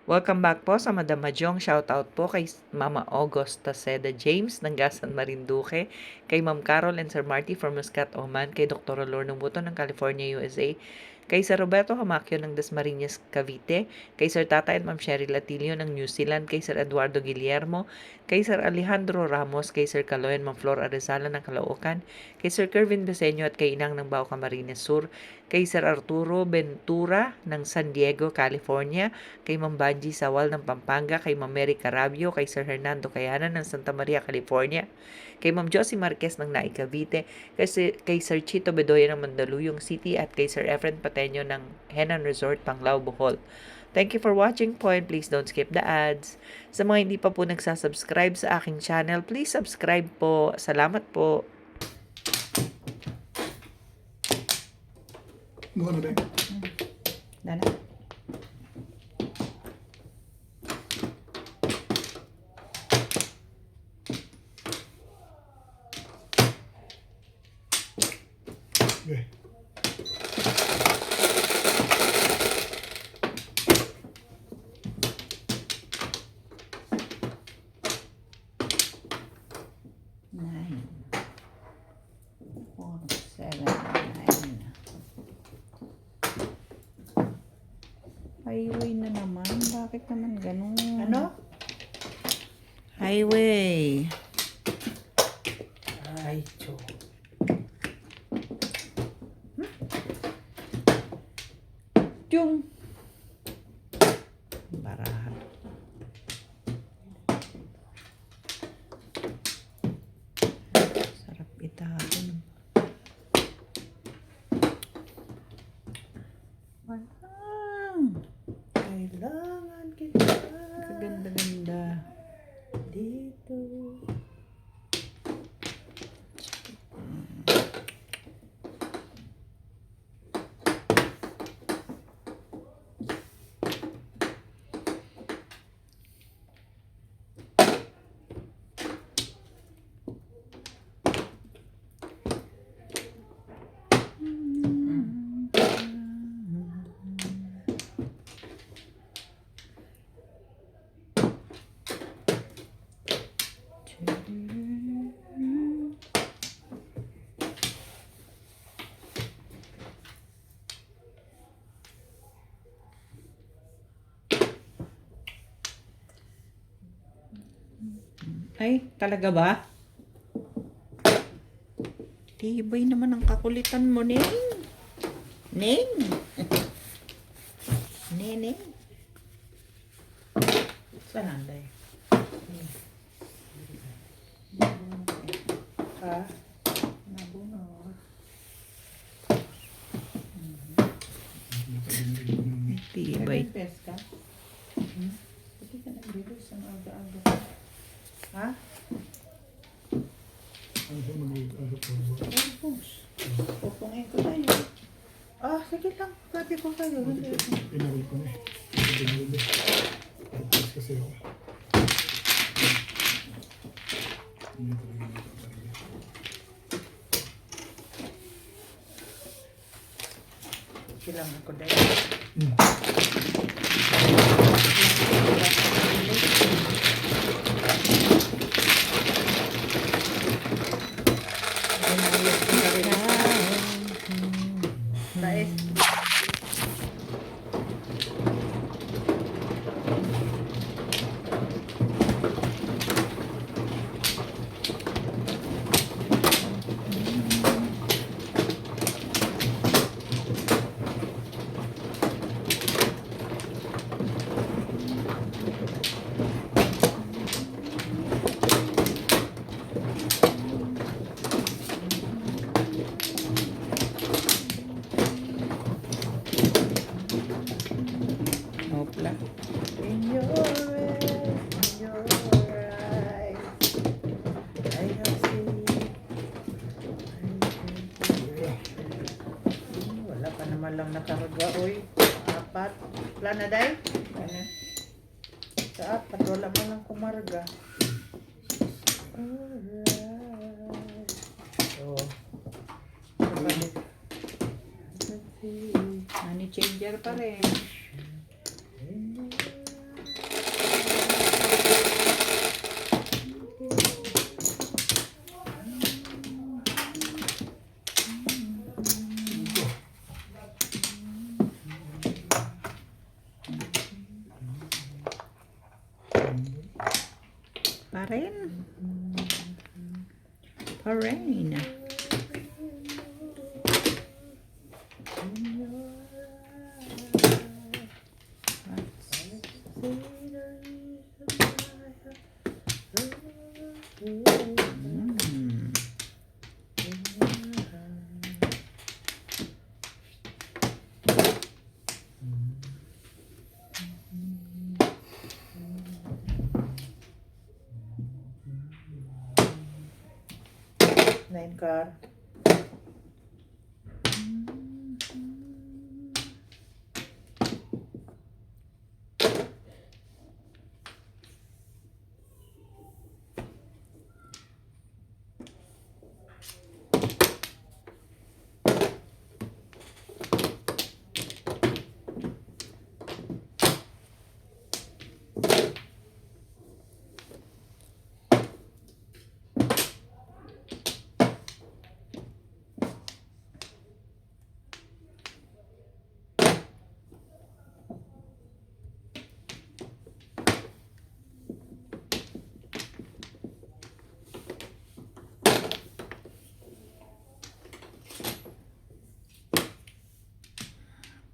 Welcome back po sa Madam Mahjong. Shoutout po kay Mama Augusta Seda James ng Gasan Marinduque, kay Ma'am Carol and Sir Marty from Muscat, Oman, kay Dr. Lorno Buto ng California, USA, kay Sir Roberto Hamacchio ng Dasmariñas, Cavite, kay Sir Tata and Ma'am Sherry Latilio ng New Zealand, kay Sir Eduardo Guillermo, kay Sir Alejandro Ramos, kay Sir Caloyan Ma'am Flor Arezala ng Caloocan, kay Sir Kervin Beseño at kay Inang ng Bao Camarines Sur, kay Sir Arturo Ventura ng San Diego, California, kay Ma'am Banji Sawal ng Pampanga, kay Ma'am Mary Carabio, kay Sir Hernando Cayana ng Santa Maria, California, kay Ma'am Josie Marquez ng Naik Cavite, kay Sir Chito Bedoya ng Mandaluyong City, at kay Sir Efren Pateño ng Henan Resort, Panglao, Bohol. Thank you for watching po, and please don't skip the ads. Sa mga hindi pa po nagsasubscribe sa aking channel, please subscribe po. Salamat po. Bukan udah. Dana. Oke. Nine. 4, 7, 9. Highway na naman. Bakit naman ganun? Ano? Highway. Ay, co. Yung Barahan. Sarap itapon. Kailangan kita kaganda-ganda. dito. Ay, talaga ba? Tibay naman ang kakulitan mo, Neng. Neng. Nene. Saan anday? Ha? Nabunod. Tibay. Nag-invest ka? Pati ka nag-release ang aga-aga. Ha? Ano siya mag-ano po? Tapos, pupungin ko tayo. Ah, sige lang. Pwede ko kayo. Pinarol ko na eh. Pinarol eh. Tapos kasi ako. Hindi talaga nagpaparin. Silang ako dahil. Taes. Hopla. In your eyes, I have seen. Wala pa naman lang nakarga, oy. 4. Wala na, day? Ano? Sa 4, wala man lang kumarga. Alright. So, balik. Money changer pa rin. pa rin. Pa rin. Mm. Nine car.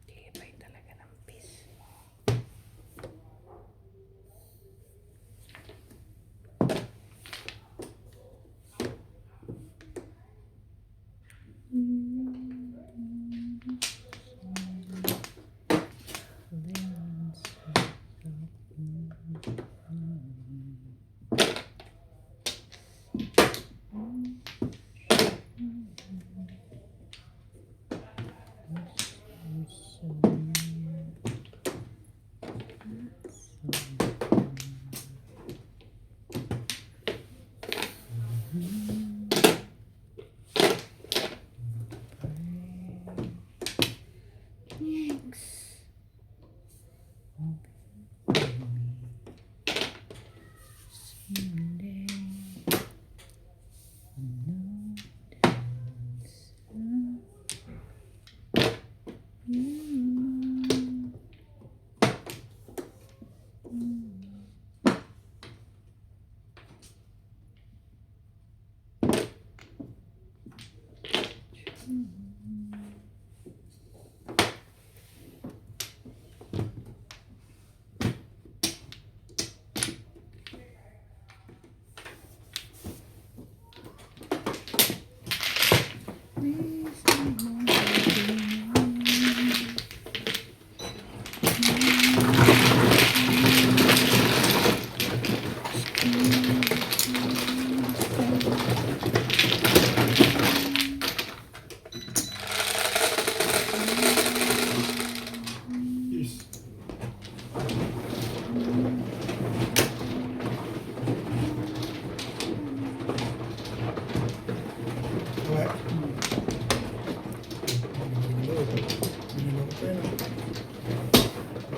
Tibay talaga ng piece. Is. Okay.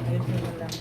Ayun na lang.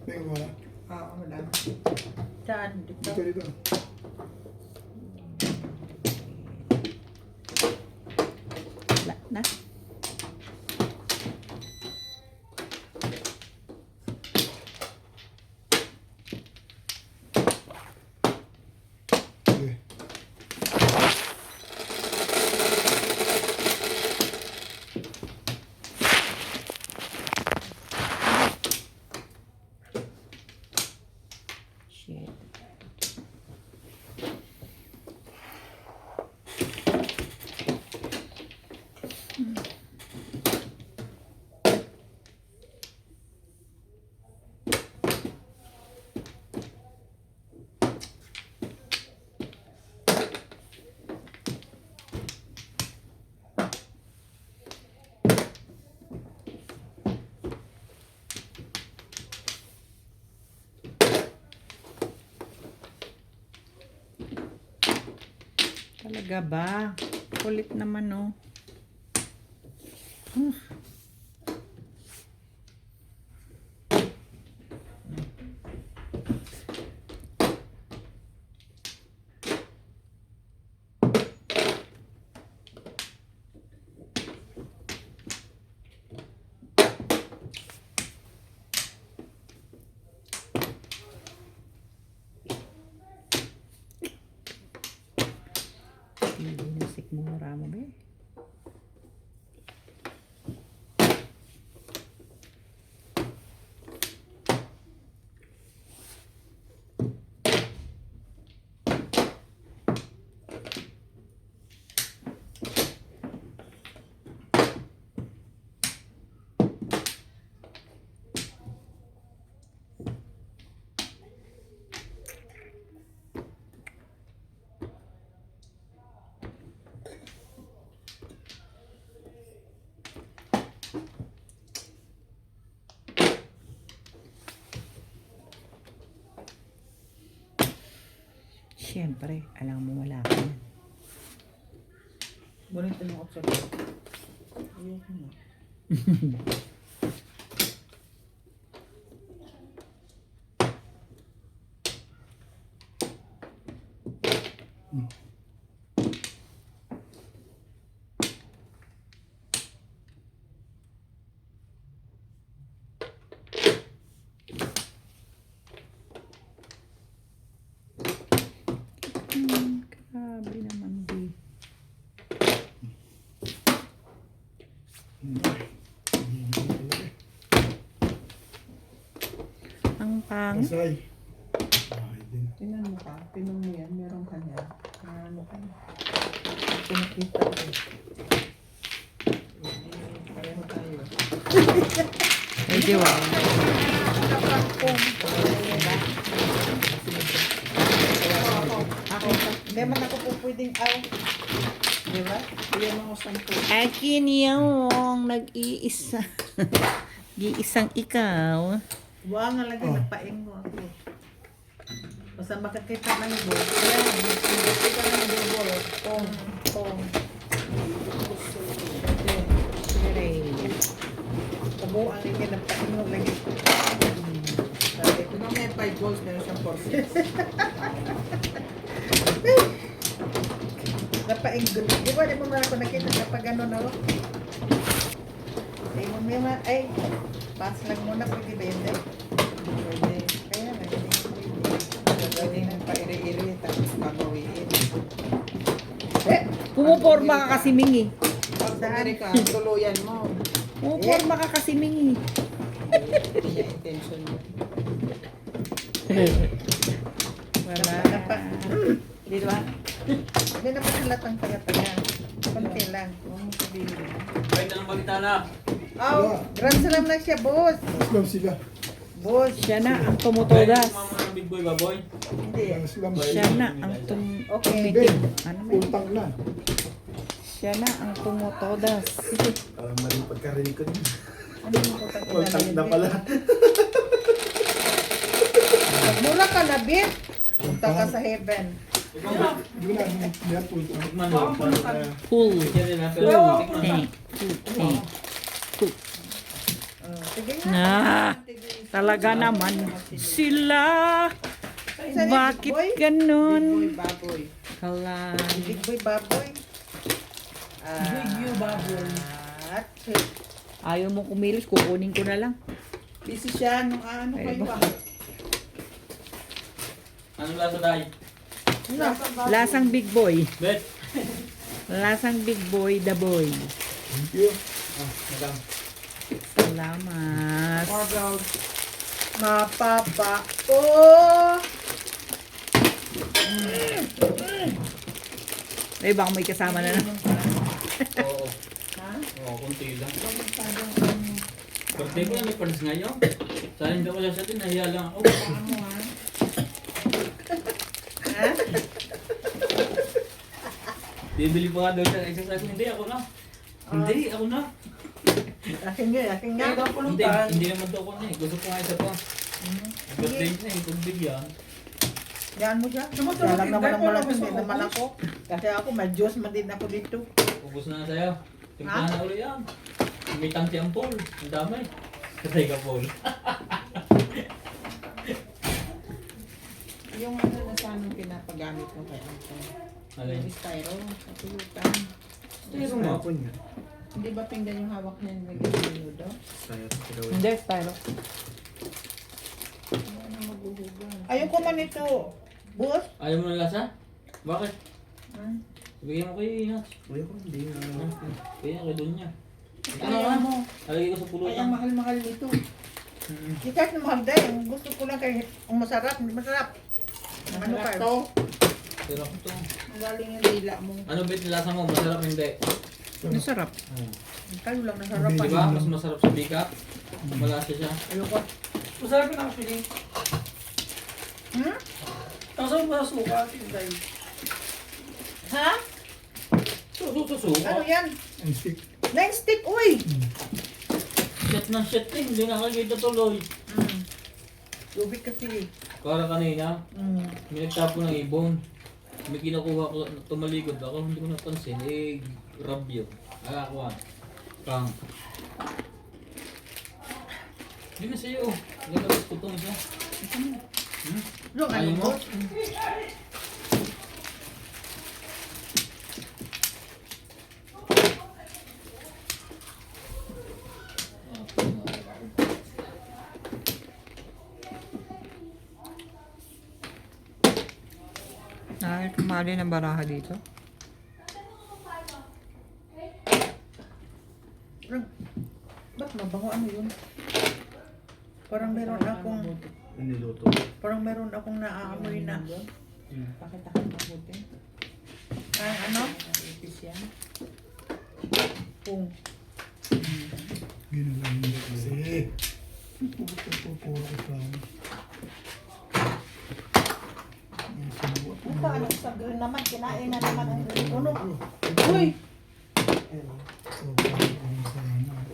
Teka, wala. Oo, wala. Saan? Dito? Dito, dito. Wala na. Sige. Shit. Talaga ba? Kulit naman, oh. Nasik mo ramo ba? Siyempre, alam mo wala ka yan. Bonito ng option. Ayoko na. Grabe naman, di. Ang pangit. Asay. Ay, din. Tingnan mo ka. Tingnan mo yan. Meron ka niya. Ano ka niya. Pinakita ko. Pareho tayo. Medyo wow. Hindi man ako po pwedeng aw. Di ba? Bigyan mo ako 10. Akin yung nag-iisa. Giisang ikaw. Buwa nga lagi, nagpaing mo ako. Basta makakita ng go. Kaya, hindi ka ng double. Pong, pong. Sire. Kabuang lagi, nagpaing mo lagi. Sabi ko, nung may 5 balls, meron siyang 4 Napaing go. Di ba, di mo man ako nakita na pag gano'n ako? Ay, mo may man, ay, pass lang muna, pwede ba yun eh? Pwede. Kaya na, hindi ko pwede. Gagawin ng pairi-iri, tapos babawiin. Pumuporma ka kasi, Mingi. Pag ka, tuluyan mo. Pumuporma ka kasi, Mingi. Hindi niya intention mo. Wala. Di ba? Hindi naman halatang taga-taga. Konti lang. Huwag mo sabihin. Kahit anong magtana. Oh, grand salam na siya, boss. Aslam sila. Boss. Siya na ang Kahit tumutodas. sumama ng big boy baboy. Hindi. Aslam. Siya na ang Okay. tumitig. Ano ba? Puntang na. Siya na ang tumutodas. Parang mali pagkarinig ko niya. Ano yung putang Puntang na pala. Magmula ka na, Bit. Punta ka sa heaven. Ikaw ba? Hindi ko na, hindi na puntang. Tikman mo. Pull. Bigyan din na. Pero tikman na. Tank. Sige nga. Ah, talaga naman sila. Saan yung Bakit big boy? ganun? Big boy, baboy. Kalan. Big boy, baboy. Big baboy. At, Ayaw mo kumilos, kukunin ko na lang. busy siya nung ano Ay, kayo ba? ba? Anong lasa tayo? No. Lasang big boy. Bet. Lasang big boy, the boy. Thank you. Madam. Salamat. Mapapa. Oh! Ay, baka may kasama na na. Oo. Ha? Oo, kunti lang. Masyadong Birthday ko yan, may panis ngayon. Sana hindi ako sasatin, nahiya lang ako. ano ha? Ha? Bibili pa nga daw siya. Exercise ko, hindi ako na. Hindi, ako na. Akin nga, akin nga. Hindi naman daw ako na eh. Gusto ko nga isa pa. Birthday niya eh, pagbigyan. Yan mo siya. Sumunod, Kaya lang naman ang dahil wala malaki, gusto hindi ko. naman ako. Kasi ako, may Diyos man din ako dito. Ubus na sa'yo. Timplahan na ulit yan. May tangsi ang Paul. Ang dami. Katay ka Paul. Yung ano na sa anong pinapagamit mo kay Anton. Alin? Yung styro, katulutan. Styro mo? Hapon yan. Hindi ba pinggan yung hawak niya may ganyan daw? Hindi, style. Ano maghuhugan? Ayoko man ito. Boss? Ayaw mo ng lasa? Bakit? Hmm? Bigyan mo kay Inat. Uy, ako hindi na. Kaya kay doon niya. Ito na Ayaw ka. mo. Alagay ko sa Ay, pulutan. ang mahal-mahal nito. Di kahit na mahal dahil, ang gusto ko lang kay ang masarap, hindi masarap. Ano Masarap ka? to. Pero ito. Ang galing yung dila mo. Ano ba yung lasa mo? Masarap hindi? Masarap. Kayo lang Di nasarapan. ba? Mas masarap sa bika. Malasa siya. Ayoko. Masarap yung actually. Hmm? Ang sarap sa suka, tinday. Ha? Suso. Ano yan? Ang stick. Nine stick, uy! Shit na shit eh. Hindi nakakita tuloy. Mm. Lubig kasi. Para kanina, Mm. may nagtapo ng ibon. May kinukuha ko, tumaligod ako, hindi ko napansin. Eh, grab yun. Ako Kang. Hindi na sa'yo. Hindi na gusto itong isa. Hmm? Long, ano Ayaw mo? mo? Ay, tumali ng baraha dito. Ba't mabango ano yun? Parang meron akong, Niluto. parang meron akong naaamoy na. Pakita ka mabuti. Ang ano? Ipis yan. Kung. Ginagawa niya kasi. Puro ko pa. Ito, ano sa green naman, kinain na naman ang green. Ano? Uy!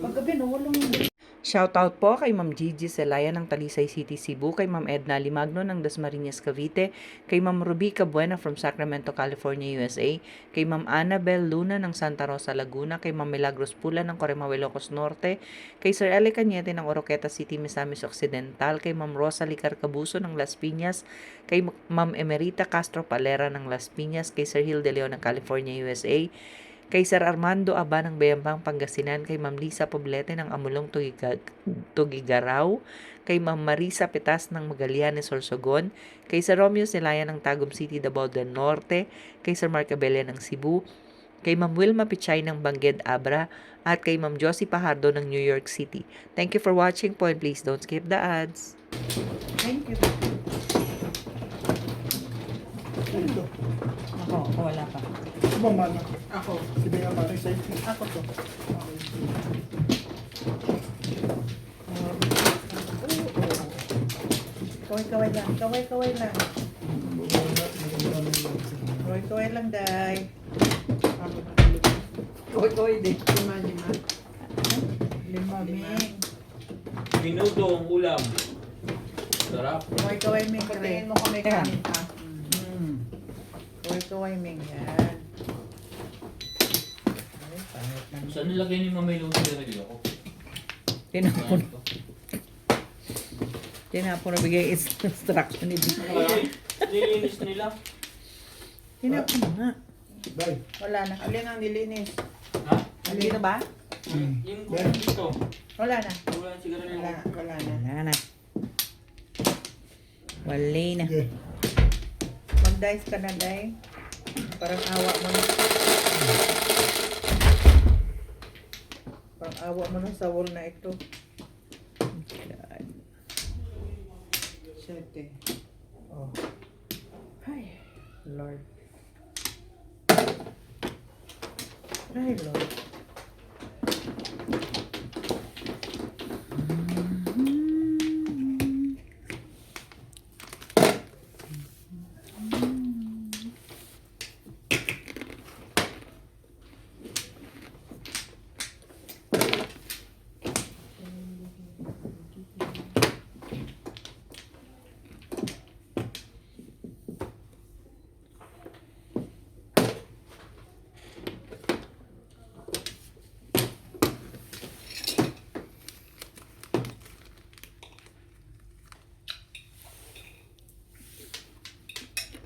Paggabi, nawalong yung Shoutout po kay Ma'am Gigi Celaya ng Talisay City, Cebu, kay Ma'am Edna Limagno ng Dasmariñas, Cavite, kay Ma'am Ruby Cabuena from Sacramento, California, USA, kay Ma'am Annabel Luna ng Santa Rosa, Laguna, kay Ma'am Milagros Pula ng Corema, Ilocos Norte, kay Sir Eli Cañete ng Oroqueta City, Misamis Occidental, kay Ma'am Rosa Licar Cabuso ng Las Piñas, kay Ma'am Emerita Castro Palera ng Las Piñas, kay Sir Gil De Leon ng California, USA, kay Sir Armando Aba ng Bayambang, Pangasinan, kay Ma'am Lisa Poblete ng Amulong, Tugigaraw, kay Ma'am Marisa Pitas ng Magallanes, Sorsogon, kay Sir Romeo Celaya ng Tagum City, Davao del Norte, kay Sir Mark Abella ng Cebu, kay Ma'am Wilma Pichay ng Bangged Abra, at kay Ma'am Josie Pajardo ng New York City. Thank you for watching po and please don't skip the ads. thank you. Ako wala pa. Bumana. Ako. Sige nga pare sa'yo. Ako to. Kaway-kaway lang. Kaway-kaway lang. Kaway-kaway lang, day. Kaway-kaway din. Lima. Lima, Ming. Minuto ang ulam. Sarap. Kaway-kaway, Ming. Pagtingin mo kami Ayan. kanin ha. Kaway-kaway, Ming. Yan. Ay, pangit naman. Saan nilagay ni Mama yung nilagay ako? Tinapon. Tinapon na bigay instruction ni Vic. Ay, nilinis nila. Hinapon mo nga. Bye. Wala na. Alin ang nilinis? Ha? Hindi na ba? Yung kung ito. Wala na. Wala yung sigarilyo. Wala na. Wala na. Wala na. Okay. Mag-dice ka na, day. Parang awa mo na. Parang awa mo na sa wall na ito. Siyete. Oh. Ay, Lord. Ay, Lord.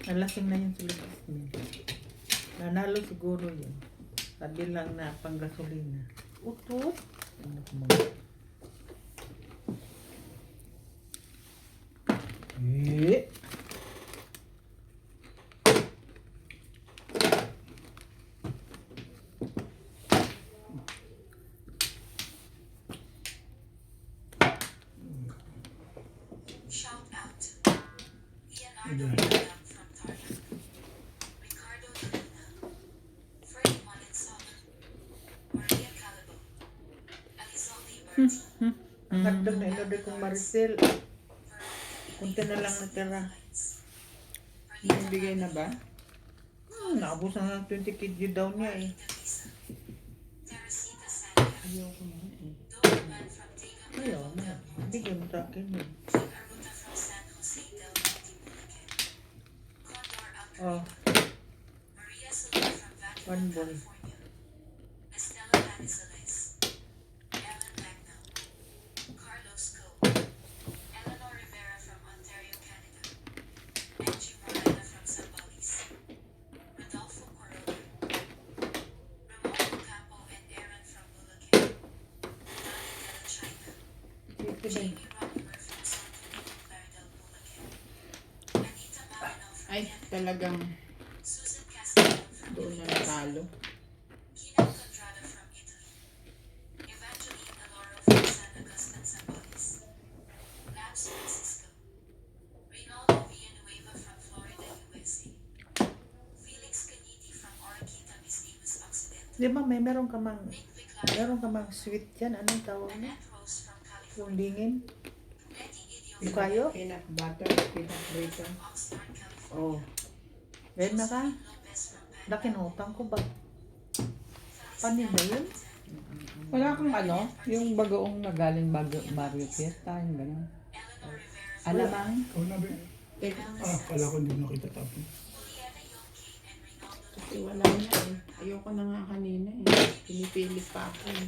Nalasing na yun sa labas niya. Nanalo siguro yun. Sabi lang na panggasolina. Utot. Ano ko mga. Eh. Ayan. Ang hotdog na inorder kong Maricel. Kunti na lang natira. Bibigay na ba? Naabos na ng 20 kg daw niya eh. Ayoko na eh. Ayaw na. Bigyan mo sa akin yun. Oh. One boy. Ito ba? Ay, talagang doon na natalo. Di ba meron ka mang sweet yan? Anong tawag mo? Yung dingin? Yung kayo? Peanut butter, peanut butter. Oh. Red na ka? Nakinutang ko ba? Paano ba yun? Wala kang ano, yung bagoong na galing Mario Fiesta, yung gano'n. Alamang, Ikaw na ba? Kala ko hindi nakita tapos. Kasi wala na eh. Ayoko na nga kanina eh. Pinipili pa ako eh.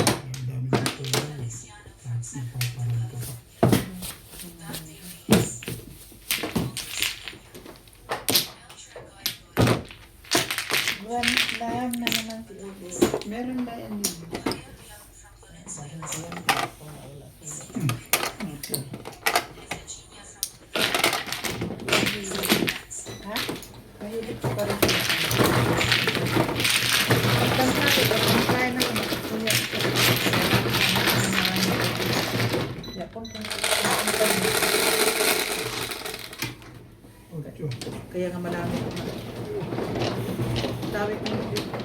Ang dami ng pula eh. Tapos ipaparang ko pa. Lam na naman si Uli. Meron ba yan dito? Ha? Mahilig ko pa rin siya. Pagkasabi ba? Pagkain na naman. Kuya. Yapon kung Ocho. kaya nga marami ko na. Tawid mo dito.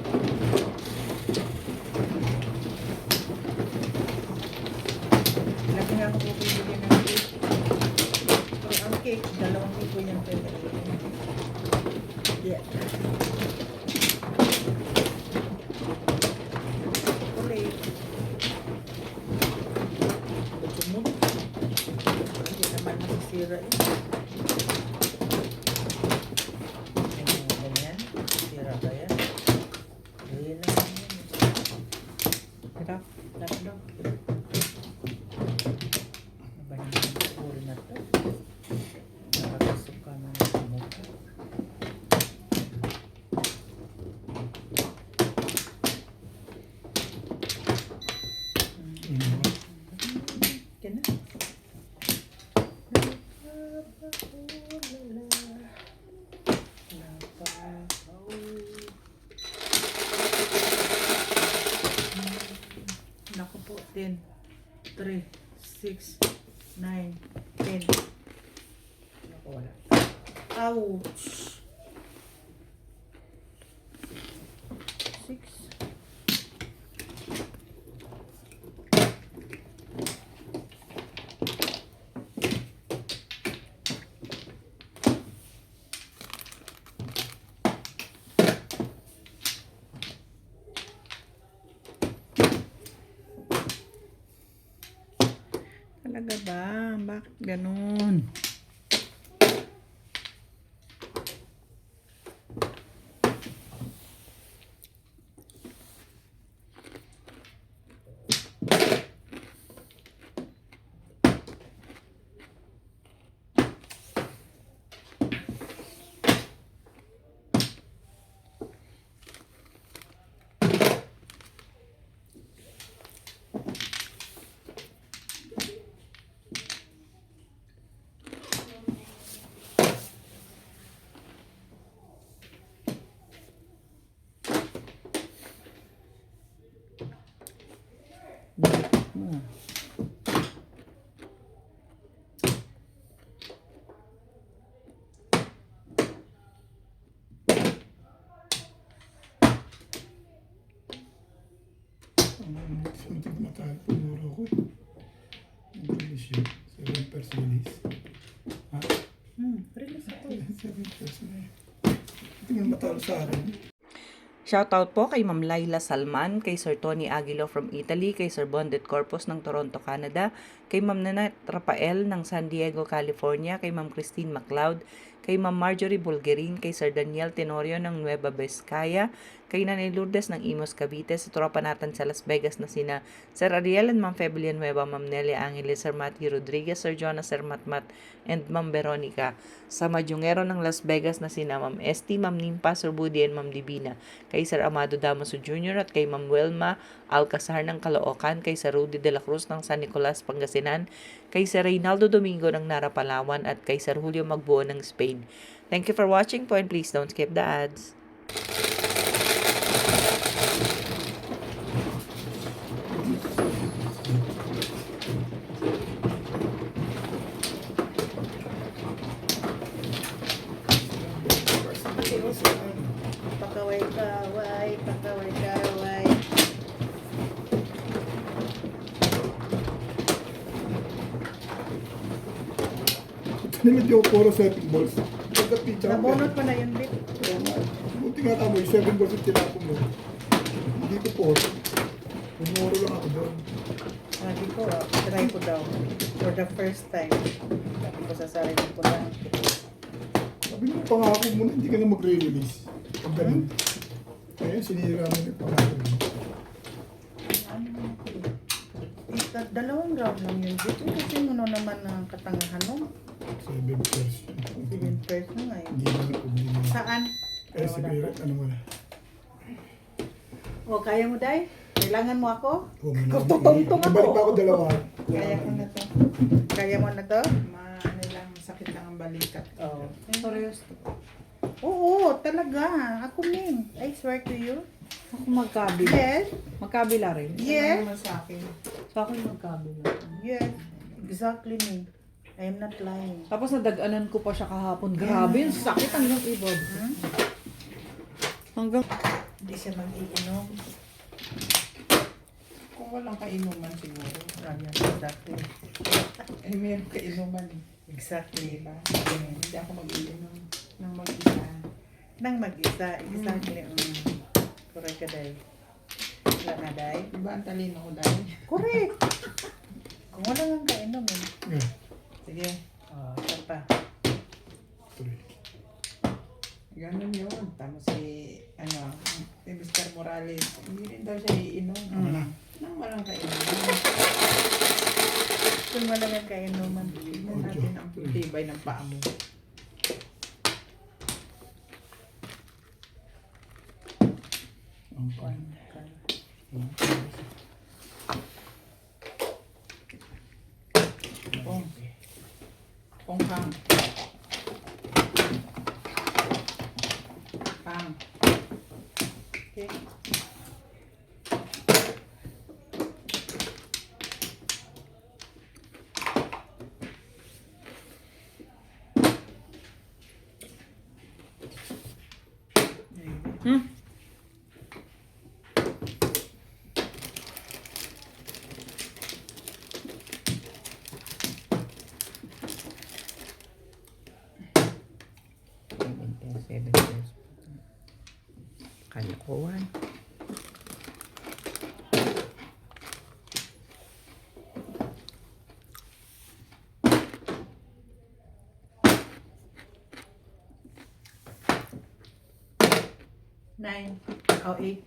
Lagi nga ako pupili ng cake. Pero ang cake, 2,000 yung pwede. Yeah. Chocolate. Gusto mo? Hindi naman masisira eh. Ganyan. Sira ba yan? Ganyan naman yan. hirap. Tatlo. Ano ba naman ang school na to? Nakakasuka na ng mukha. Yan na. Naku po, 10, 3, 6, 9, 10. Naku, wala. Ouch! 6. Talaga ba? Bakit ganun? Dikit mo. Sunod matalo po muro ko. Ang release yun. 7% release. Ha? Release ako. 7% na yun. Hindi mo matalo sa akin. Shoutout po kay Ma'am Laila Salman, kay Sir Tony Aguilo from Italy, kay Sir Bonded Corpus ng Toronto, Canada, kay Ma'am Nanette Rafael ng San Diego, California, kay Ma'am Christine MacLeod, kay Ma'am Marjorie Bulgerin, kay Sir Daniel Tenorio ng Nueva Vizcaya, kay Nanay Lourdes ng Imos, Cavite, sa tropa natin sa Las Vegas na sina Sir Ariel and Ma'am Febelia Nueva, Ma'am Nelia Angeles, Sir Matthew Rodriguez, Sir Jonas, Sir Matmat, and Ma'am Veronica. Sa Madyungero ng Las Vegas na sina Ma'am Esti, Ma'am Nimpa, Sir Budi, and Ma'am Divina, kay Sir Amado Damaso Jr. at kay Ma'am Wilma Alcazar ng Caloocan, kay Sir Rudy de la Cruz ng San Nicolas, Pangasinan, kay Sir Reynaldo Domingo ng Nara, Palawan, at kay Sir Julio Magbuo ng Spain. Thank you for watching po, and please don't skip the ads. Pakaway-kaway, pakaway-kaway. Nilagyan ko puro 7 balls. Pagka-pitch ako. Nabunot pa na yun, Bit. Kaya nga, buti nga tamo, yung 7 balls yung tinapon mo. Hindi ko po. Umuro lang ako doon. Sabi ko, try ko daw. For the first time. Sabi ko sa sarili ko lang. Sabi mo, pangako mo na hindi ka na magre-release. Pag ganun. Kaya sinira mo yung pangako mo. Dalawang round lang yun, Bit. Kasi mo naman ang katangahan mo. 7 balls. 7 first na nga yun. Hindi mo na problema. Saan? Kaya siguro, ano mo na. O, kaya mo, Day? Kailangan mo ako? Tutong-tong ako. Nabalik pa ako dalawa. Kaya ko na to. Kaya mo na to? Ano lang, masakit lang ang balikat. Oo. Parehas. Oo, talaga. Ako, Ming. I swear to you. Ako magkabila. Yes. Magkabila rin. Yes. Ano naman sa akin? Sa akin magkabila. Yes. Exactly, Ming. I am not lying. Tapos nadaganan ko pa siya kahapon. Grabe, yung sakit hanggang ibod. Hanggang... Hindi siya mag-iinom. Kung walang kainuman siguro. Ayan, exactly. Eh, meron kainuman eh. Exactly. Diba? Hindi ako mag-iinom ng mag-isa. Nang mag-isa. Exactly. Correct ka, Day. Wala na, Day. Diba ang talino ko dahil? Correct. Kung wala nang kainom, Yeah. Sige. saan pa? Sorry. Ganun yun. Tapos si Mr. Morales, hindi rin daw siya iinom. Nang walang kainuman. Kung wala nang kainuman. Tignan natin ang tibay ng paa mo. Pong pang. Pang. Okay. 9. O 8.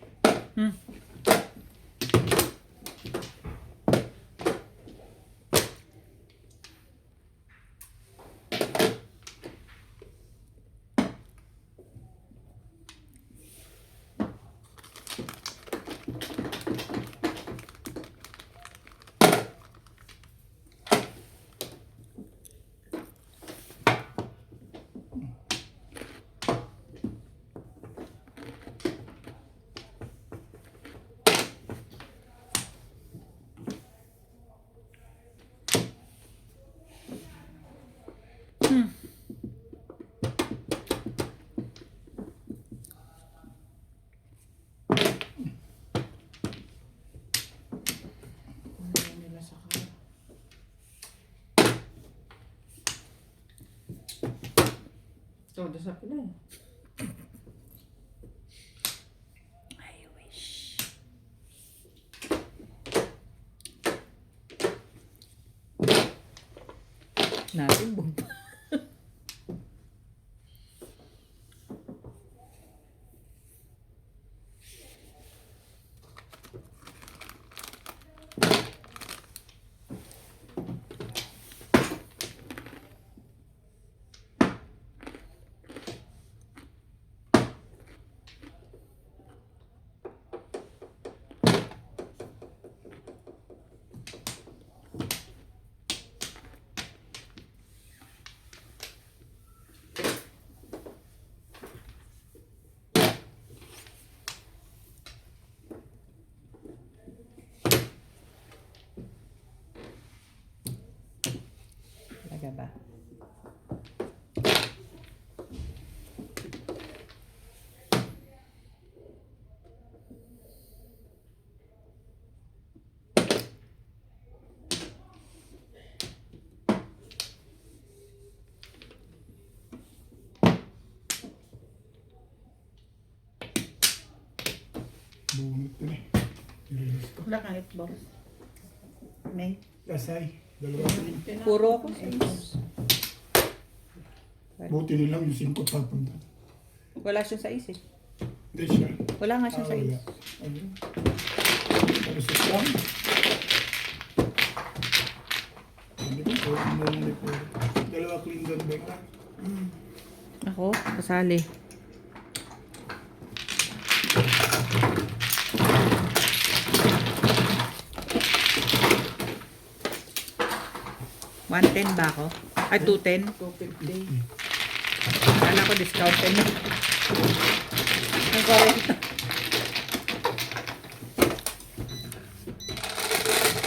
Nila sa car. So, dasap na eh. Natin bumpa. Talaga ba? Bunot ko na eh. Nililis ko. Wala kang 8 balls. May. Lasay. Dalawa rin. Puro ako. Buti nilang yung 5 tapon doon. Wala siyang sa eh. Hindi siya. Wala nga siyang sa Wala. Ano? Palusot lang. Hindi ko. Puro mo lang ni Puro. Dalawa clean doon, Becca. Ako? Kasali. $110 ba ako? Ay, $210? 250. Kala ko discounted na. Ang 40.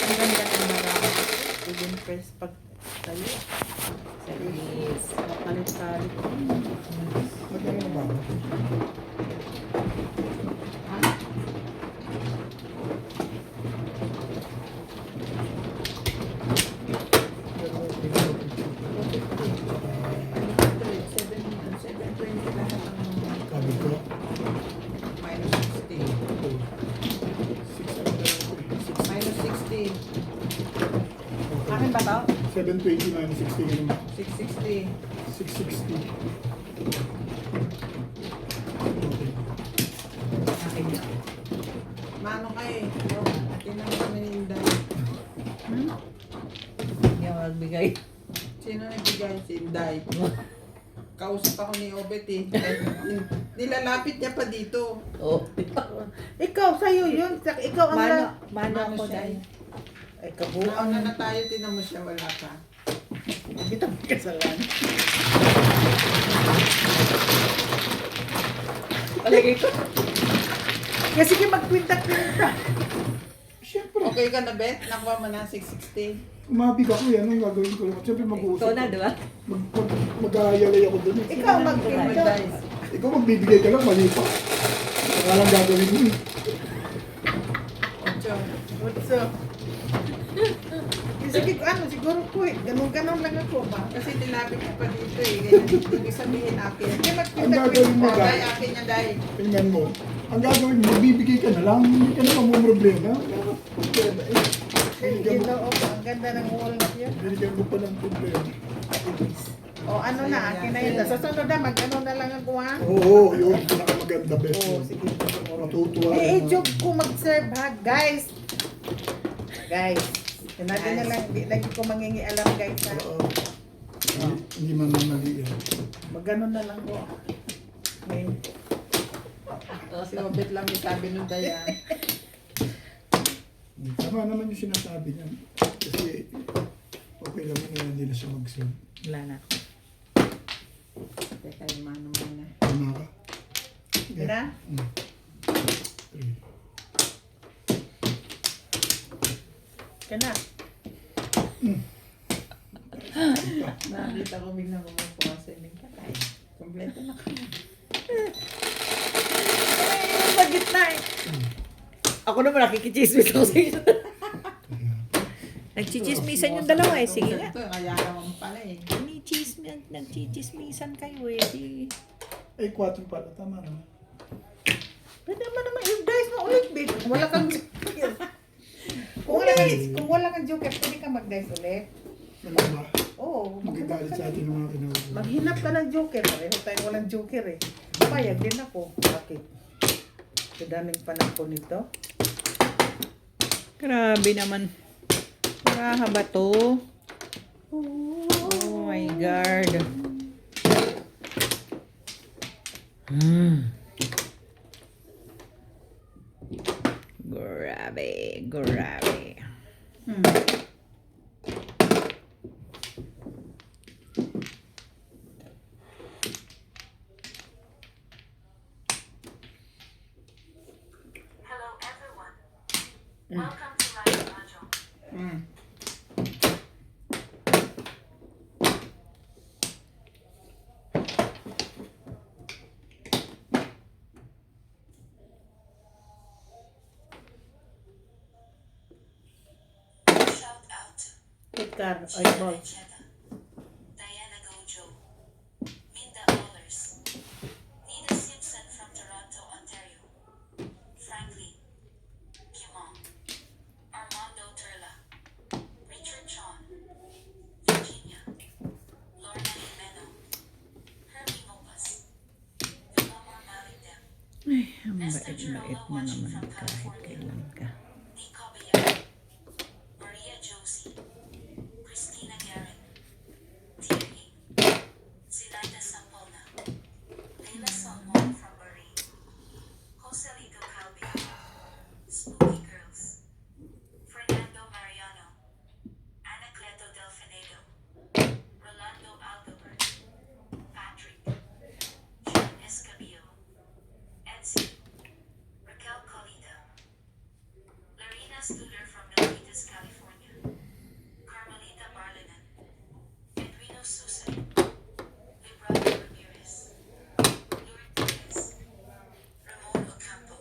Ang ganda ng marami. Even press pag tayo. Service. Makalit-kalit. Magkano na ba ako? Sabi ko, Minus 60. 600. Minus 60. Akin ba to? 720 minus 60 ganun. 660. 660. Okay. Akin na. Mano kayo? Atin ang maninday. Hindi ako magbigay. Sino nagbigay? Si Inday. Kausap ako ni Obet eh. Nilalapit niya pa dito. Oh. Ikaw, sa'yo yun. Ikaw ang Mano ako siya. dahil. Ay, Nauna na tayo, tinan mo siya, wala ka. Bitang kasalan. Palagay ko. Kasi magkwinta-kwinta. Siyempre, Okay ka na, Bet? Nakuha mo na 660. umabig ako yan. Anong gagawin ko naman? Siyempre mag-uusap. Ikaw na, di ba? Mag-aayalay ako doon. Eh. Ikaw magkwinta. Ikaw magbibigay ka lang, mali pa. Wala lang gagawin mo eh. Otso. Sige, siguro po eh. Ganun-ganun lang ako ba? Kasi nilapit niya pa dito eh. Ganyan, hindi sabihin akin. Hindi Ang gagawin mo, magkwinta-kwinta. Dai? Dahil akin niya, dahil. Tingnan mo. Ang gagawin mo, bibigay ka na lang. Hindi ka na mamumroblema. Binigyan mo, ang ganda ng walnut yun. binigyan mo pa ng problema. O ano na, akin na yun. Sa sunod na, mag-ano na lang ako ha. Oo, yun. Pinakamaganda, best Oo, yun. sige. Matutuwa. Eh, naman. joke ko mag-serve ha, guys. Guys. Sinabi na lang, di lagi ko mangingialam guys ha. Oo. Hindi man mali yan. Mag-ano na lang ko. Ngayon. Tapos si Obet lang yung sabi nung Dayan. Tama naman yung sinasabi niya. Kasi okay lang na hindi na siya mag-serve. Wala na. Teka, yung mano-mano. Tama ka? Hindi na? Three. Kana. Nakita ko biglang kumukuha sa inyong patay. Kompleto na kami. Sa gitna eh. Ako naman nakikichismis ako sa inyo. Nagchichismisan yung dalawa eh. Sige nga. Ito, kaya naman pala eh. Nagchichismisan kayo eh. Di... Ay, 4 pala. Tama naman. Pwede naman yung dice mo ulit, babe. Kung wala kang joker. Kung wala kang joker, pwede ka mag-dice ulit. Alam ba? Oo. Magagalit sa atin ng mga kinauulit. Maghinap ka ng joker. Pareho tayo walang joker eh. Payag din ako. Bakit? Kadaming panahon nito. Grabe naman. Graha ba to? Oh my God. Grabe, grabe. Hello everyone. Welcome to Live Mahjong. Shout out to Tikar, ay Gina ball. Lancheta, Diana Gojo, Minda Ollers, Nina Simpson from Toronto, Ontario, Franklin, Kimon, Armando Turla, Richard Chon, Virginia, Lorna Jimeno, Hermie Mopas, Villamor Malingdem, Ang Esther bait-bait Girola mo watching naman from kahit California, kailan ka. Lee Caballero, Maria Josie, Christina Guerin, Thierry, Zelaida Sampona, Leila Salmon from Marie, Joselito Calvi, Spooky Girls, Fernando Mariano, Anacleto Delfinedo, Rolando Aldobert, Patrick, John Escabio, Edson, Raquel Colita, Larina Studer from Milpitas, California, Carmelita Barlinan, Edwino Susan, Librado Ramirez, Lourdes Perez, Ramon Ocampo,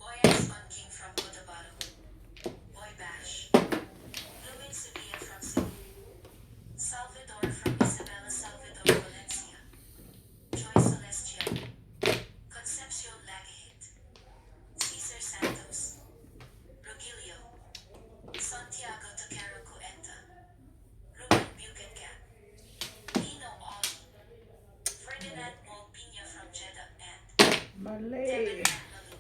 Boyan King from Cotabato, Boy Bash, Lumin Sevilla from Cebu, Salvador from Isabela Salvador Valencia, Joy Celestial, Concepcion Lagahit, Cesar Santos, Rogelio, Santiago Takaro Cuenta, Ruben Bucatcat, Nino Ollie, Ferdinand Molpina from Jeddah, and Mali. Devin Malu.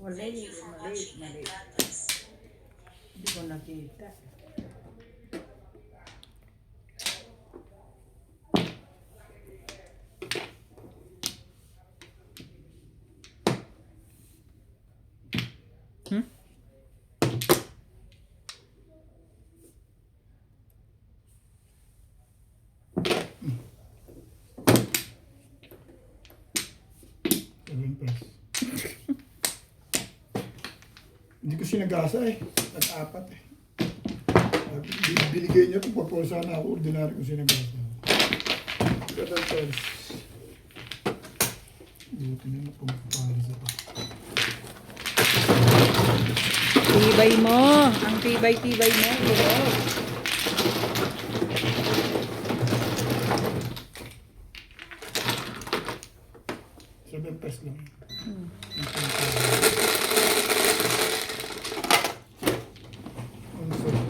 Mali. Thank you for Mali. watching and Mali. God bless. Hindi ko nakita. Seven press. Hindi ko sinagasa eh. Nag-apat eh. Binigay niya ito, papulsa na ako. Ordinary ko sinagasa. Seven press. Buti na napagpapala sa ito. Tibay mo. Ang tibay-tibay mo. Bro. Seven press lang. Ang sarap.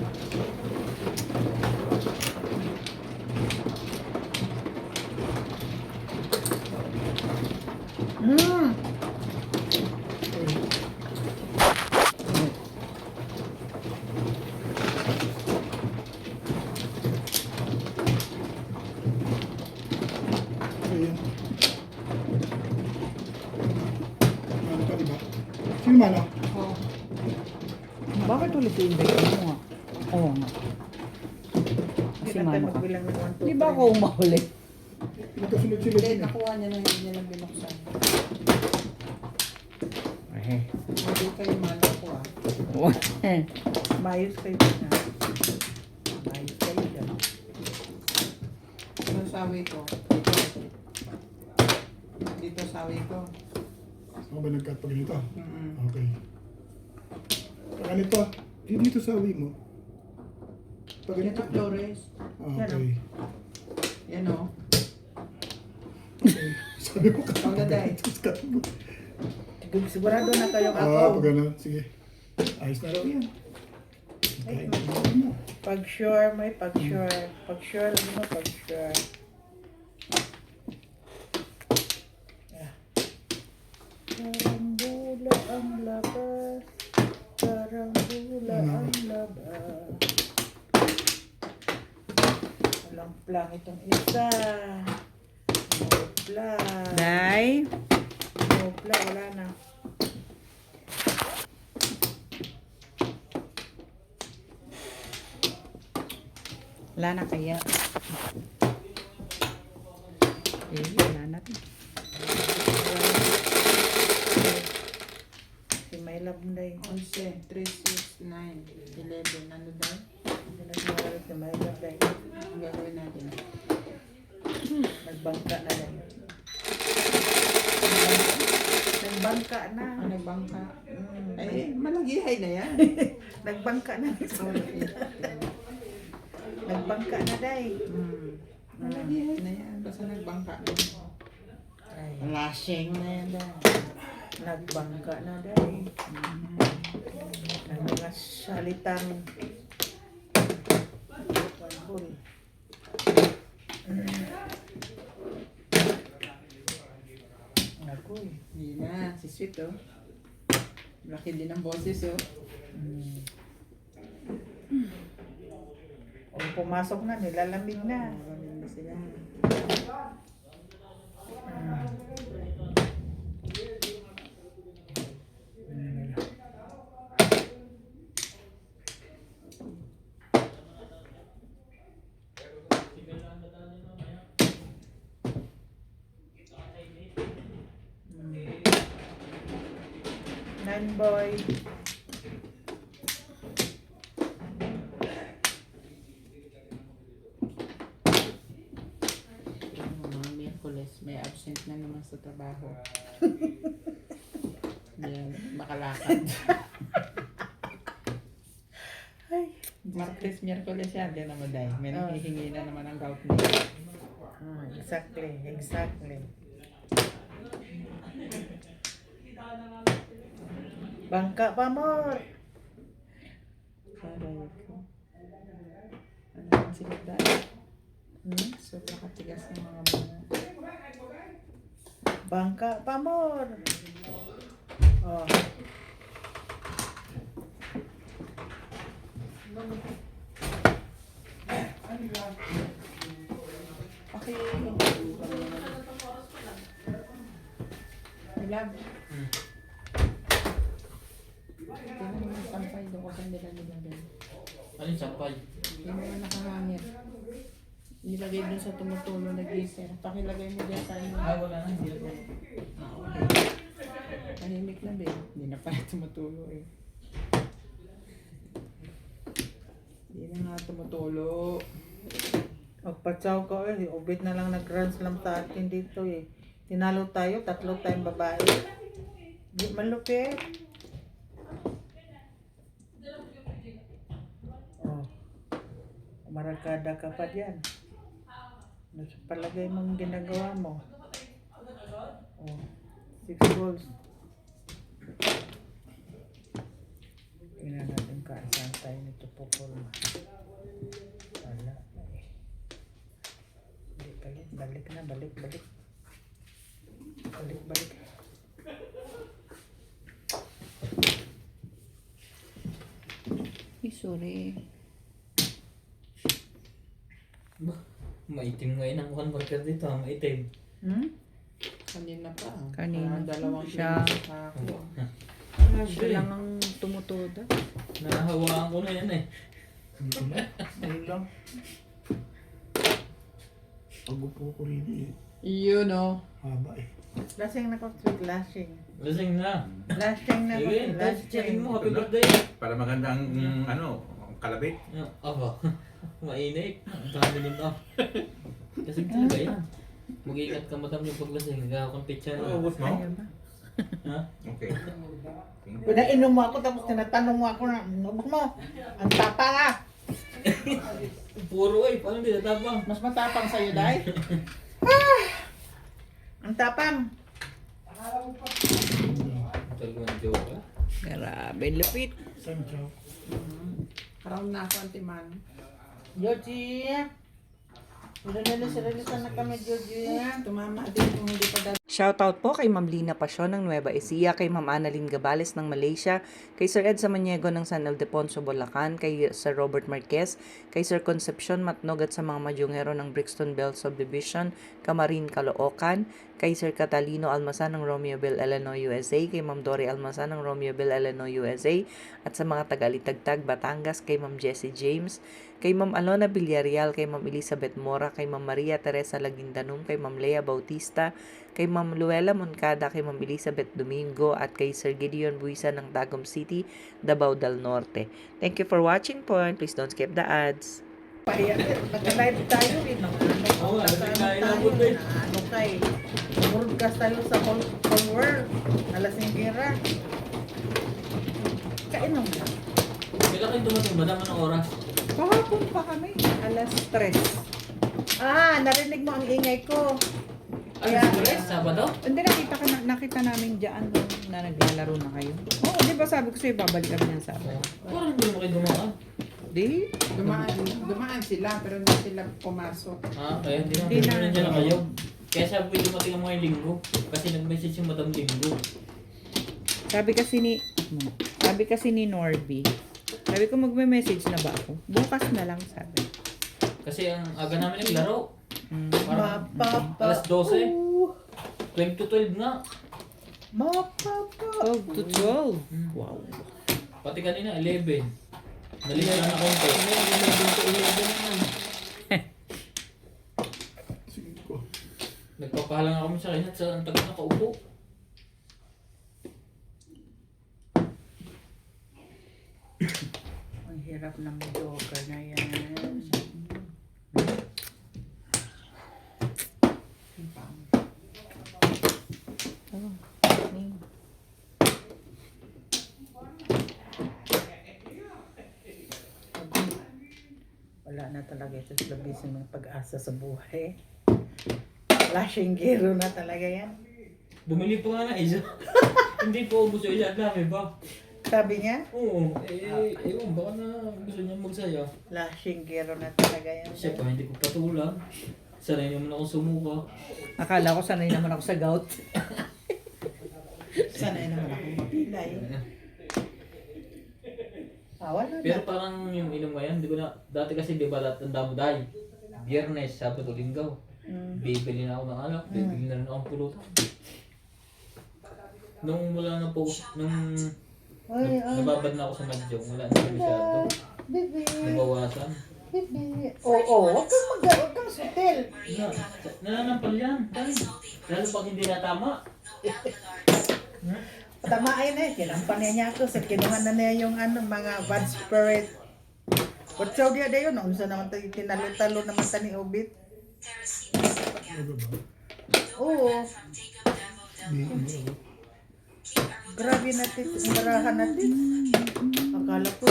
Bakit ulit i-invite mo nga? Oo nga. Hindi Kasi na tayo mano ka. magbilang ng 1, 2, Di ba ako umahuli? Nagkasunod sila Hindi, din. nakuha niya na hindi niya lang binuksan. Eh. Hindi kayo manakuha. Mayos kayo na. Mayos kayo dyan. Ano sawi ko? Dito sawi ko. Ako ba nag-cut pa ganito? Mm-mm. Okay. Pag ganito, dito sa awi mo. Pag Yan ganito. ang Flores. Okay. Yan o. Okay. Sabi ko cut Ang ganda eh. Tapos cut mo. Sigurado na kayong ako. Pag ano, sige. Ayos na raw yan. Okay. Ano? Pag sure, may pag sure. Pag sure, alam mo, pag sure. Parang bula ang labas. Parang bula ang labas. Walang plan itong isa. No plan. Day? No plan, wala na. Wala na kaya. Eh, wala na. Si may labnday. 11, 3, 6, 9, 11. Ano daw? Nagmahal si may labnday. Ang gagawin natin. Nagbangka na lang. Nagbangka na. Ang nagbangka. Ay, malagihay na yan. Nagbangka na. Nagbangka na, day. Malagihay na yan. Basta nagbangka na. Ay, Lashing na yan daw. nagbangka na, day. Ang mga salitang Pagul. Agoy. Hindi na. Si Sweet oh. Laki din ang boses oh. O pumasok na, nilalamig na. Maraming na sila. Nine boy. Mga Miyerkules, may absent na naman sa trabaho. Yan, makalakad. Martes, Miyerkules yan, di naman dahil. May nanghihingi na naman ang gout niya. Exactly, exactly. Bangka pa more. Para ko. Ano ang sila dahil? So, nakatigas ng mga mga. Bangka pa more. Oh. Okay. Love. Tingnan mo yung sampay doon kasi nila nilagay. Ano yung sampay? Yung mga nakahangit. Nilagay doon sa tumutulo na geyser. Pakilagay mo dyan sa inyo. Wala na. Hindi na. Okay. Tahimik na ba eh. Hindi na pala tumutulo eh. Hindi na nga tumutulo. Magpatsaw ka eh. Ubit na lang nag-grand slam sa atin dito eh. Tinalo tayo, 3 tayong babae. Di malupit. Oh. Marakada ka pa dyan. Ano sa palagay mong ginagawa mo? Oh. 6 goals. Tingnan natin kaasahan tayo nito po forma. Wala na eh. Hindi pa yun. Balik na, balik. Balik. Ay, sorry. Maitim ngayon ang mukhang marker dito. Maitim. Kanina pa. Kanina Parang dalawang siya. beses sa ako. Siya lang ang tumutulong. toda. Nahawaan ko na yan eh. Dito na. Ayun lang. Pag-upo ko rin eh. Yun o. Haba eh. Lasing na ko, sweet lashing. Lasing na. Lashing na ko, Sige, tapos lashing. checkin mo, happy birthday. Para maganda ang kalabit. Aba, mainit. Ang dami nun ah. Lasing talaga yan. Mag-iingat ka madam yung paglasing. Nagkakampit siya. Ubus mo? Ayun na. Ha? Okay. Pinainom mo ako, tapos tinatanong mo ako na, nubok mo, ang tapa nga. Puro eh, paano hindi natapang? Mas matapang sa'yo, Day. Ang tapang. Talagang joke ah. Grabe, lupit. Saan siya? Karoon na ako, Auntie Man. Georgie. Siralisan na kami, Georgie. Tumama din kung hindi pa dati. Shoutout po kay Ma'am Lina Pasyon ng Nueva Ecija, kay Ma'am Annalyn Gabales ng Malaysia, kay Sir Ed Samaniego ng San Ildefonso, Bulacan, kay Sir Robert Marquez, kay Sir Concepcion Matnog at sa mga madyongero ng Brixton Bell Subdivision, Camarin, Caloocan, kay Sir Catalino Almasan ng Romeoville, Illinois, USA, kay Ma'am Dory Almasan ng Romeoville, Illinois, USA, at sa mga taga-Litagtag, Batangas, kay Ma'am Jessie James, kay Ma'am Alona Villarreal, kay Ma'am Elizabeth Mora, kay Ma'am Maria Teresa Laguindanum, kay Ma'am Lea Bautista, kay Ma'am Luella Moncada, kay Ma'am Elizabeth Domingo, at kay Sir Gideon Buisa ng Tagum City, Davao del Norte. Thank you for watching po, and please don't skip the ads. Pahiya, nag-live tayo eh. Oo, nag-live Tayo, tayo. ano kay, broadcast tayo sa whole world. Alas ng gira. Kainom na. Kailan kayo dumating? Madama ng oras. Kahapon pa kami. Alas 3. Narinig mo ang ingay ko. Ay, Kaya- Express, Sabado? Hindi, nakita namin dyan na naglalaro na kayo. Oo, di ba sabi ko sa'yo, babalik kami ng Sabado. Parang hindi mo kayo dumaan. Di? Dumaan sila pero hindi sila pumasok. Kaya hindi Hindi na. na. Nandiyan na kayo. Kaya sabi ko dumating ang mga linggo. Kasi nag-message yung Madam Linggo. Sabi kasi ni Norby, sabi ko magme-message na ba ako? Bukas na lang, sabi. Kasi ang aga namin naglaro. Parang Mapapa. alas 12. 12 to 12 nga. Mapapa. 12 to 12. Wow. Pati kanina 11. Nalimutan na konti. 11 to 11 naman. Sige ko. Nagpapahalang ako sa kanya at sa ang tagal nakaupo. Ang hirap ng joker na yan. Wala na talaga ito sa labising ng pag-asa sa buhay. Flashing gero na talaga yan. Bumili pa nga na isa. Hindi po ubos yung isa. Dami ba? Sabi niya, Oo. Ewan, baka na gusto niya magsaya. flashing gero na talaga yan. Siya pa, hindi ko patulang. Sanay naman ako sumuka. Akala ko sanay naman ako sa gout. Sanay naman akong mapilay. Wala Pero na. parang yung inom ngayon, di ko na, dati kasi di ba tanda mo dahil, Biyernes, Sabado, Linggo, bibili na ako ng alak, bibili na rin ako ng pulutan. Nung wala na po, nung nababad na ako sa Madyong, wala na masyado, Bibi, nabawasan. bibi. Oo, huwag kang sutil. Nananampal yan, dahil. Lalo pag hindi natama. Tamain na eh, kinampanin niya ako sa kinuha na niya yung mga bad spirit. But so dia dayon, unsa naman tayo tinalo-talo naman ta ni Obit. Ano ba? Oo, Hindi. grabe natin, ang barahan natin. Akala ko,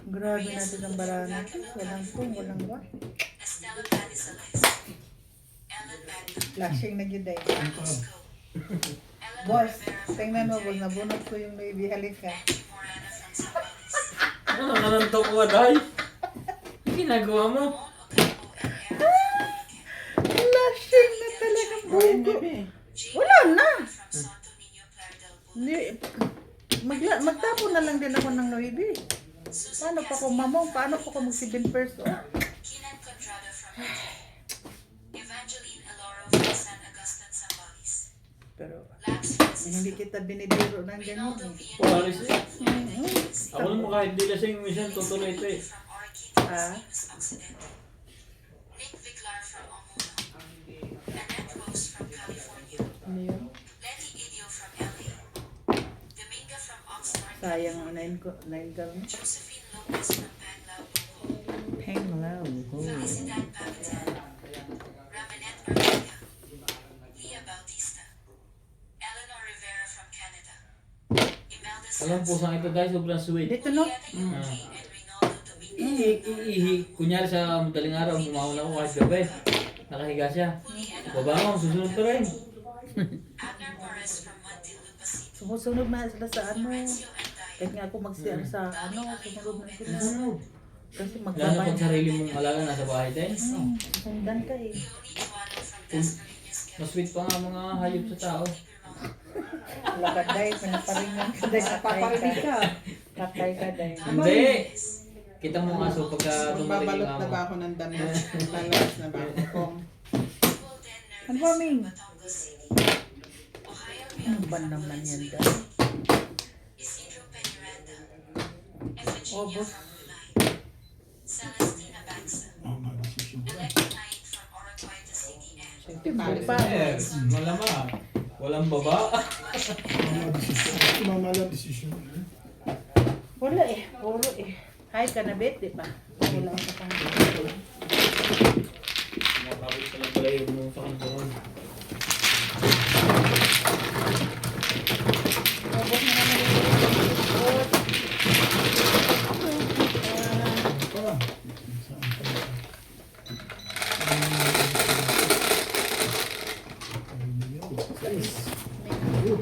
grabe natin ang barahan natin. Walang pong, walang wa. Flashing na yun dahil. Boss, tingnan mo, boss, nabunot ko yung baby, halika. Ano nananto ko dahil? Ginagawa mo? Flashing na talagang bugo. Wala na. Hindi, magtapon na lang din ako ng Noibi. Paano pa ko mamong? Paano pa ko mag-7 pesos? Kinan Contrada from Evangeline Eloro from San Agustin, Zambales. Pero, Labs Francis Hindi kita binibiro ng ganyan eh. Paris eh. Ako naman kahit di lasing minsan tutuloy ito eh. from Orchid Ah, famous Occidental. Nick Viclar from Omono. Annette Rose from California. ano yun? Lenny Idio from LA. Dominga from Oxnard. Sayang ang 9 girl. Josephine Lopez from Panglao, Bohol. Hello. Felicidad Pavitan. Ramanette Araya. Leah Bautista. Eleanor Rivera from Canada. Imelda Alam po sa ito guys, sobrang sweet. Dito no? Julieta Yuki and Reynaldo Dominguez. Ihi, kunyari sa madaling araw, umahon ako kahit gabi. Nakahiga siya. Babangon, susunod pa rin. Abner Perez from Muntinlupa City. Sumusunod na sila sa ano. Lorenzo Anday. Kahit nga ako magsiyan sa ano, sumunod na sila. Susunod. Kasi Lalo pag magbabayad. sarili mong alaga nasa bahay din. Sundan ka eh. Leonie Tuano from Dasmariñas, Mas sweet pa nga mga hayop sa tao. Lakad day, pinaparingan ka day. Paparinig ka. Katay ka day. Hindi! Kita mo nga so pagka dumating Magbabalot yung na ba amo. ako ng damit? Balas na ba ako? Kung Ano ba, Ming? Batangas City. Ohio ano ba naman yan day? Isidro Peñaranda. Eugenia Obos. from Brunei. Celestina Bansa. Tama decision. Electa Naik from Oroquieta City and Timbre pa. Yes, malamang. Walang baba. Tama lang decision. Wala eh, puro eh. Hi ka na bet, di ba? Wala ka pang Makakabit ka lang pala yung sa kantoron. Obos na naman yung obos. Pa. Saan pa? Guys. Ayun.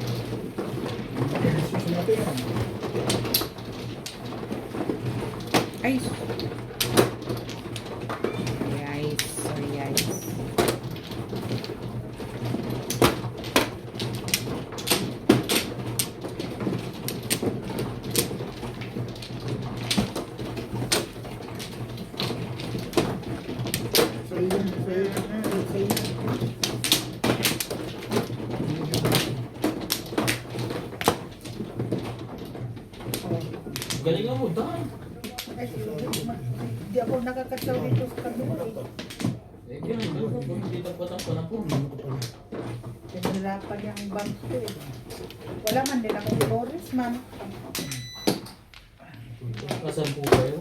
Decision natin yan. Ay. Guys, sorry guys. Sa iyo, sa iyo. Galing nga mo, Dan. Ay, hindi ako nakakasaw dito sa kabila eh. Eh, ganun. Kung hindi nagpatang pa na po. Pinirapan niya ang bank ko eh. Wala man din akong Boris man. Kasan po kayo?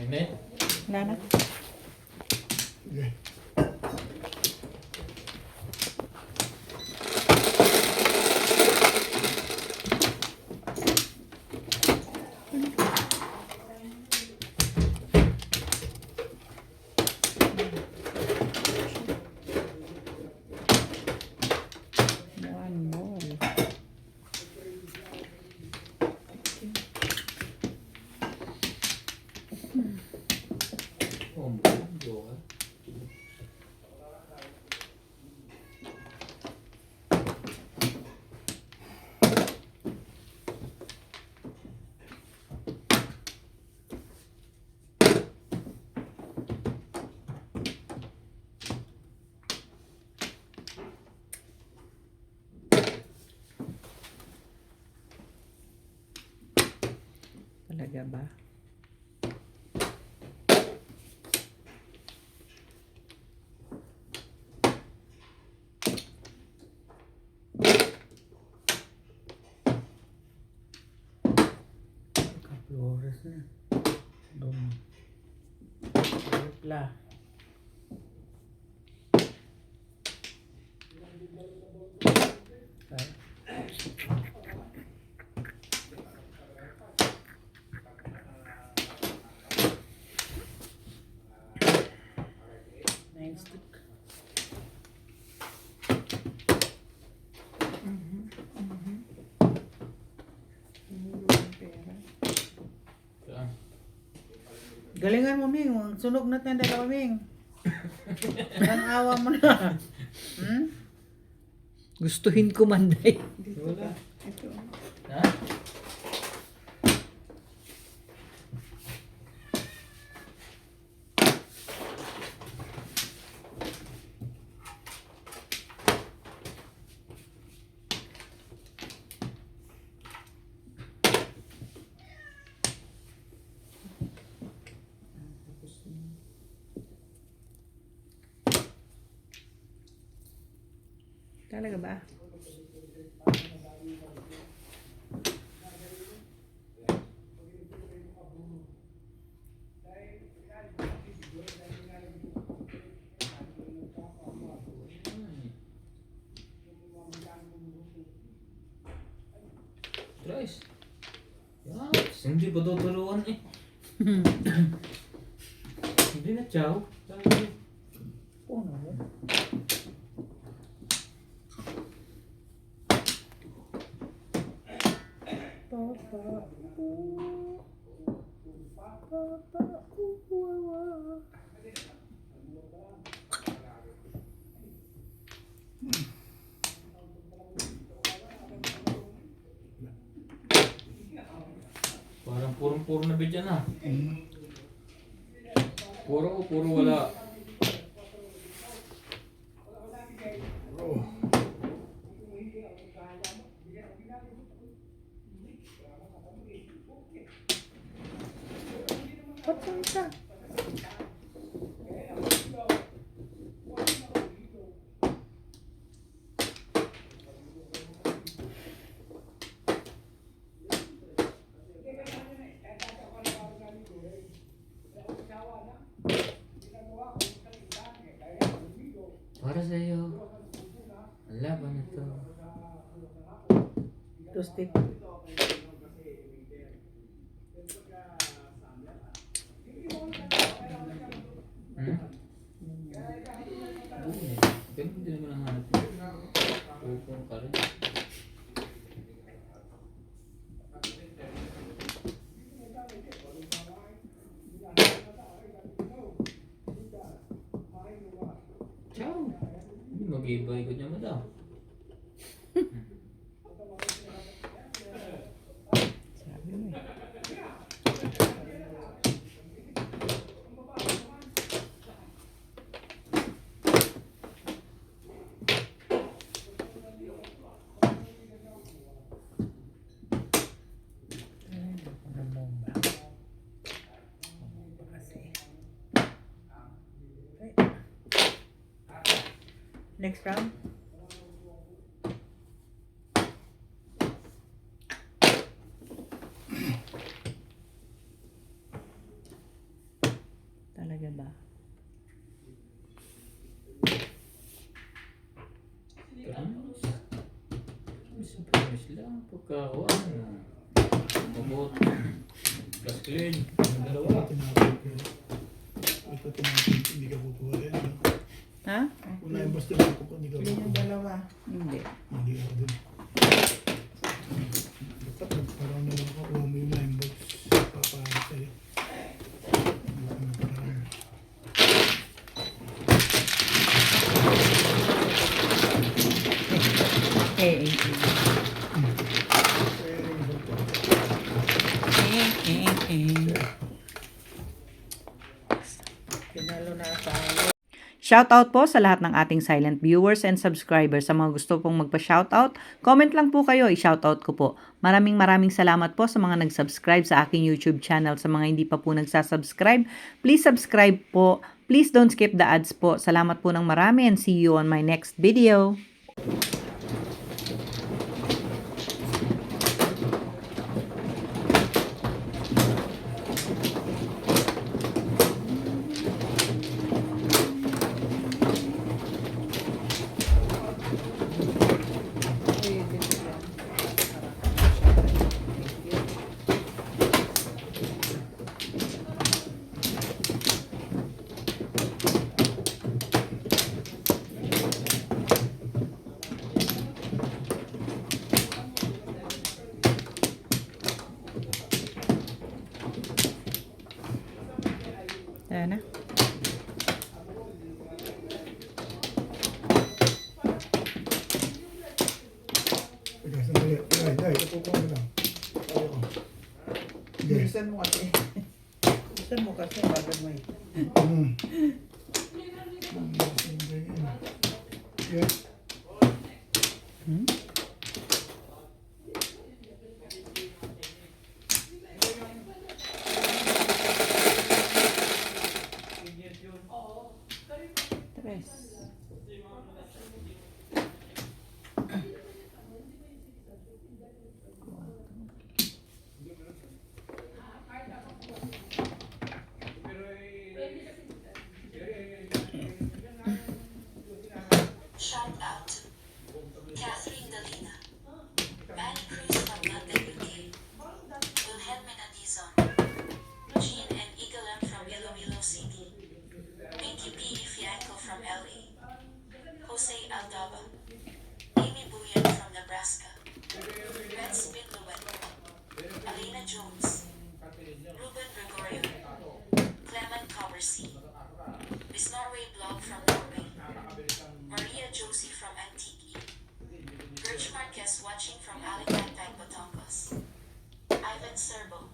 Amen? Wala na. Okay. One more. Oh, joke. Talaga ba? Kaploras na. Dum. Repla. Nine stick. Galingan mo, Ming. Sunog natin ang dalawa, Ming. Ang awa mo na. Hmm? Gustuhin ko manday. Wala. Ito. Ha? Talaga ba? Tries. Yan. Hindi ba tuturuan eh? Hindi na, chow. Puno yun. Parang purong-puro na bidyan ah. Puro o puro wala. Oh. Patsa. Para sa'yo. Ang laban na to. Toasted. Hmm? Ganun din naman ang hanap mo. Pupong ka rin. Ciao! Mag-ibay ko niya madam. Sabi mo eh. Ano mo ba? Ano ba kasi? Ay. Next round. Talaga ba? Surprise lang. Pagkakuan. Mabot. Plus clean. Ang dalawa, tinapin ko. Ito tinapin ko, hindi ka kukuha rin. Ha? Wala yung basta dito ko, hindi ka Hindi yung kukuha. dalawa. Hindi. Hindi ka din. Parang na lang kukuha mo yung lime box. Papaano sa'yo. Pinalo na tayo. Shoutout po sa lahat ng ating silent viewers and subscribers. Sa mga gusto pong magpa-shoutout, comment lang po kayo, i-shoutout ko po. Maraming salamat po sa mga nag-subscribe sa aking YouTube channel. Sa mga hindi pa po nagsasubscribe, please subscribe po. Please don't skip the ads po. Salamat po ng marami and see you on my next video. Ayan na. Buksan mo kasi. Buksan mo kasi bago mo eh. Yeah. Tres. Shout out to Catherine Dalina, Manny Cruz from London, UK, Wilhelmina Dizon, Jean and Igalem from Iloilo City, Pinky P. Fianco from LA, Jose Aldaba, Amy Buyan from Nebraska, Ben Spinluet, Alina Jones, Ruben Gregorio, Clement Coversey, Miss Norway Blog from Norway, Maria Josie from Antique, Gertch Marquez watching from Alicante, Batangas, Ivan Serbo,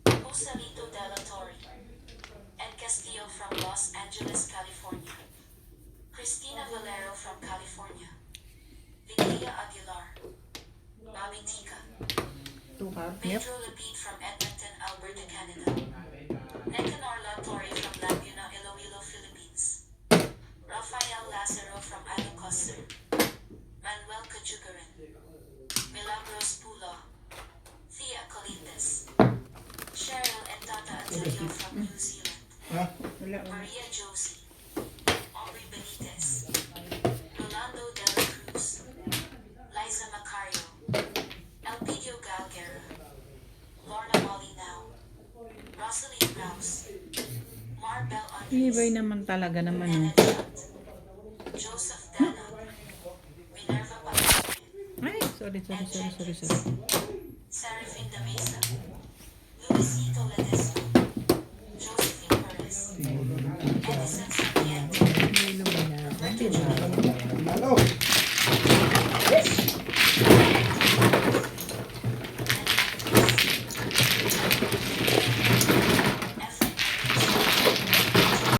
Joselito Della Torre, and Castillo from Los Angeles, California, Cristina Valero from California, Vigilia Aguilar, Bobby Tika, Pedro Lapid from Edmonton, Alberta, Canada, Nicanor La Torre from Laguna, Iloilo, Philippines, Rafael Lazaro from Ilocos Sur, Manuel Cachugarin, Milagros Pulo, Thea Colites, Cheryl and Tata Atilio from New Zealand, Ha? Maria Josie, Aubrey Benitez, Rolando De La Cruz, Liza Macario, Elpidio Galguera, Lorna Molinao, Rosalie Rouse, Marbel Ibay Andres, naman talaga naman. Nena Chat, Joseph Dana, Minerva Pagkain, Ay, sorry. Seraphine de Mesa,